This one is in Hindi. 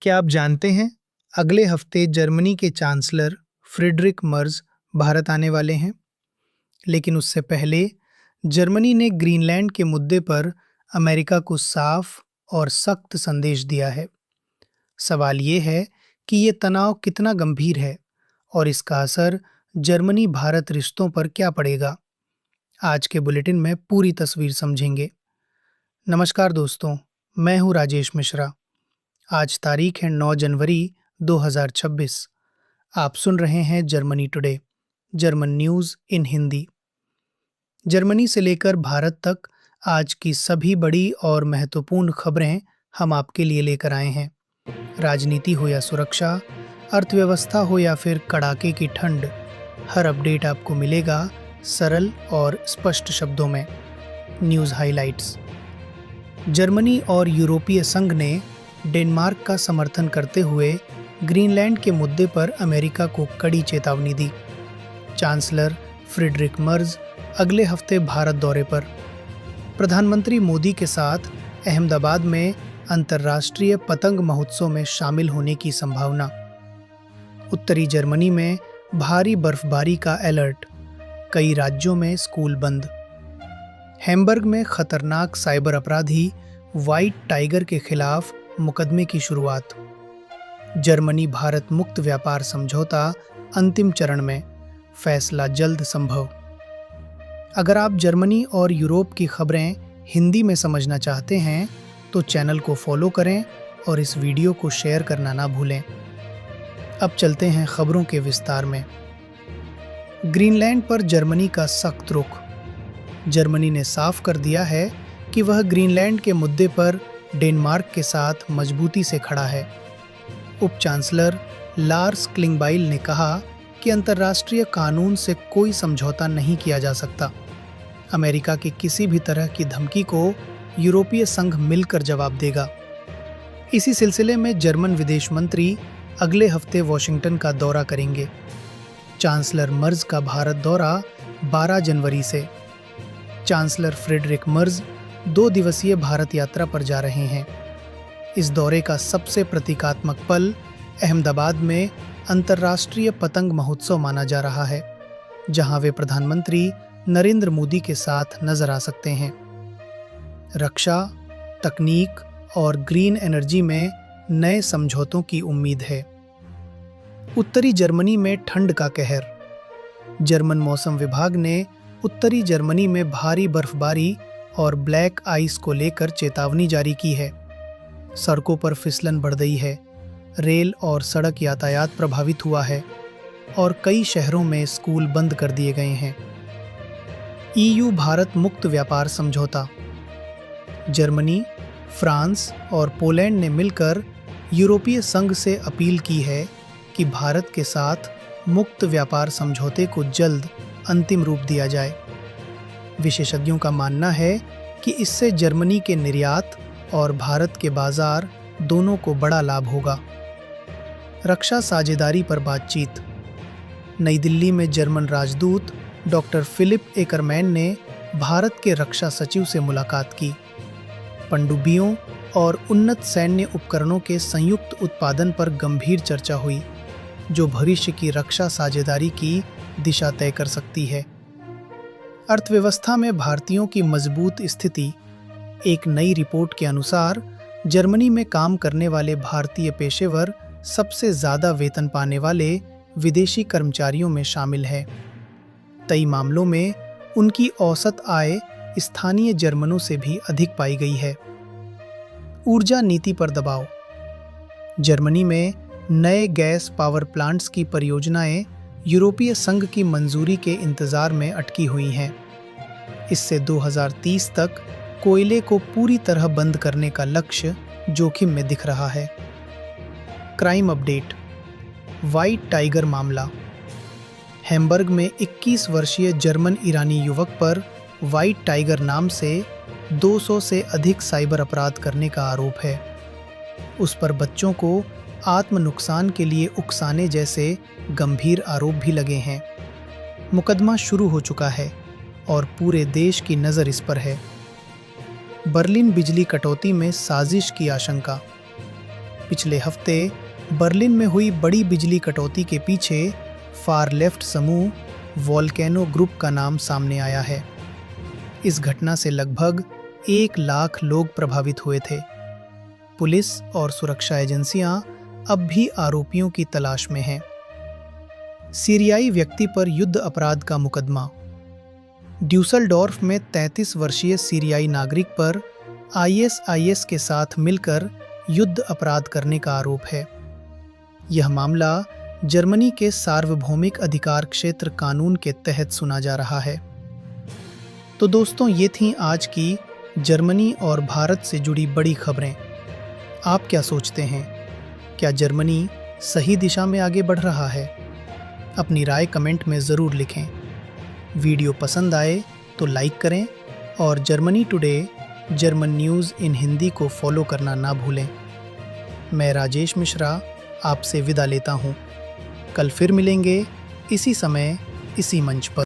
क्या आप जानते हैं अगले हफ्ते जर्मनी के चांसलर फ्रीडरिक मर्ज भारत आने वाले हैं। लेकिन उससे पहले जर्मनी ने ग्रीनलैंड के मुद्दे पर अमेरिका को साफ और सख्त संदेश दिया है। सवाल ये है कि ये तनाव कितना गंभीर है और इसका असर जर्मनी भारत रिश्तों पर क्या पड़ेगा। आज के बुलेटिन में पूरी तस्वीर समझेंगे। नमस्कार दोस्तों, मैं हूं राजेश मिश्रा। आज तारीख है 9 जनवरी 2026। आप सुन रहे हैं जर्मनी टुडे, जर्मन न्यूज़ इन हिंदी। जर्मनी से लेकर भारत तक आज की सभी बड़ी और महत्वपूर्ण खबरें हम आपके लिए लेकर आए हैं। राजनीति हो या सुरक्षा, अर्थव्यवस्था हो या फिर कड़ाके की ठंड, हर अपडेट आपको मिलेगा सरल और स्पष्ट शब्दों में। News highlights. जर्मनी और यूरोपीय संघ ने डेनमार्क का समर्थन करते हुए ग्रीनलैंड के मुद्दे पर अमेरिका को कड़ी चेतावनी दी। चांसलर फ्रीडरिक मर्ज अगले हफ्ते भारत दौरे पर। प्रधानमंत्री मोदी के साथ अहमदाबाद में अंतर्राष्ट्रीय पतंग महोत्सव में शामिल होने की संभावना। उत्तरी जर्मनी में भारी बर्फबारी का अलर्ट, कई राज्यों में स्कूल बंद। हैम्बर्ग में खतरनाक साइबर अपराधी व्हाइट टाइगर के खिलाफ मुकदमे की शुरुआत। जर्मनी भारत मुक्त व्यापार समझौता अंतिम चरण में, फैसला जल्द संभव। अगर आप जर्मनी और यूरोप की खबरें हिंदी में समझना चाहते हैं तो चैनल को फॉलो करें और इस वीडियो को शेयर करना ना भूलें। अब चलते हैं खबरों के विस्तार में। ग्रीनलैंड पर जर्मनी का सख्त रुख। जर्मनी ने साफ कर दिया है कि वह ग्रीनलैंड के मुद्दे पर डेनमार्क के साथ मजबूती से खड़ा है। उप चांसलर लार्स क्लिंगबाइल ने कहा कि अंतर्राष्ट्रीय कानून से कोई समझौता नहीं किया जा सकता। अमेरिका की किसी भी तरह की धमकी को यूरोपीय संघ मिलकर जवाब देगा। इसी सिलसिले में जर्मन विदेश मंत्री अगले हफ्ते वॉशिंगटन का दौरा करेंगे। चांसलर मर्ज का भारत दौरा 12 जनवरी से। चांसलर फ्रीडरिक मर्ज 2 दिवसीय भारत यात्रा पर जा रहे हैं। इस दौरे का सबसे प्रतीकात्मक पल अहमदाबाद में अंतर्राष्ट्रीय पतंग महोत्सव माना जा रहा है, जहां वे प्रधानमंत्री नरेंद्र मोदी के साथ नजर आ सकते हैं। रक्षा, तकनीक और ग्रीन एनर्जी में नए समझौतों की उम्मीद है। उत्तरी जर्मनी में ठंड का कहर। जर्मन मौसम विभाग ने उत्तरी जर्मनी में भारी बर्फबारी और ब्लैक आइस को लेकर चेतावनी जारी की है। सड़कों पर फिसलन बढ़ गई है, रेल और सड़क यातायात प्रभावित हुआ है और कई शहरों में स्कूल बंद कर दिए गए हैं। ईयू भारत मुक्त व्यापार समझौता। जर्मनी, फ्रांस और पोलैंड ने मिलकर यूरोपीय संघ से अपील की है कि भारत के साथ मुक्त व्यापार समझौते को जल्द अंतिम रूप दिया जाए। विशेषज्ञों का मानना है कि इससे जर्मनी के निर्यात और भारत के बाजार दोनों को बड़ा लाभ होगा। रक्षा साझेदारी पर बातचीत। नई दिल्ली में जर्मन राजदूत डॉक्टर फिलिप एकरमैन ने भारत के रक्षा सचिव से मुलाकात की। पनडुब्बियों और उन्नत सैन्य उपकरणों के संयुक्त उत्पादन पर गंभीर चर्चा हुई, जो भविष्य की रक्षा साझेदारी की दिशा तय कर सकती है। अर्थव्यवस्था में भारतीयों की मजबूत स्थिति। एक नई रिपोर्ट के अनुसार जर्मनी में काम करने वाले भारतीय पेशेवर सबसे ज़्यादा वेतन पाने वाले विदेशी कर्मचारियों में शामिल है। कई मामलों में उनकी औसत आय स्थानीय जर्मनों से भी अधिक पाई गई है। ऊर्जा नीति पर दबाव। जर्मनी में नए गैस पावर प्लांट्स की परियोजनाएं यूरोपीय संघ की मंजूरी के इंतजार में अटकी हुई हैं। इससे 2030 तक कोयले को पूरी तरह बंद करने का लक्ष्य जोखिम में दिख रहा है। Crime update. व्हाइट टाइगर मामला। हैम्बर्ग में 21 वर्षीय जर्मन ईरानी युवक पर व्हाइट टाइगर नाम से 200 से अधिक साइबर अपराध करने का आरोप है। उस पर बच्चों को आत्म नुकसान के लिए उकसाने जैसे गंभीर आरोप भी लगे हैं। मुकदमा शुरू हो चुका है और पूरे देश की नज़र इस पर है। बर्लिन बिजली कटौती में साजिश की आशंका। पिछले हफ्ते बर्लिन में हुई बड़ी बिजली कटौती के पीछे फार लेफ्ट समूह वोल्केनो ग्रुप का नाम सामने आया है। इस घटना से लगभग 1 लाख लोग प्रभावित हुए थे। पुलिस और सुरक्षा एजेंसियां अब भी आरोपियों की तलाश में हैं। सीरियाई व्यक्ति पर युद्ध अपराध का मुकदमा। ड्यूसलडॉर्फ में 33 वर्षीय सीरियाई नागरिक पर आईएसआईएस के साथ मिलकर युद्ध अपराध करने का आरोप है। यह मामला जर्मनी के सार्वभौमिक अधिकार क्षेत्र कानून के तहत सुना जा रहा है। तो दोस्तों, ये थीं आज की जर्मनी और भारत से जुड़ी बड़ी खबरें। आप क्या सोचते हैं? क्या जर्मनी सही दिशा में आगे बढ़ रहा है? अपनी राय कमेंट में ज़रूर लिखें। वीडियो पसंद आए तो लाइक करें और जर्मनी टुडे जर्मन न्यूज़ इन हिंदी को फॉलो करना ना भूलें। मैं राजेश मिश्रा आपसे विदा लेता हूँ। कल फिर मिलेंगे इसी समय इसी मंच पर।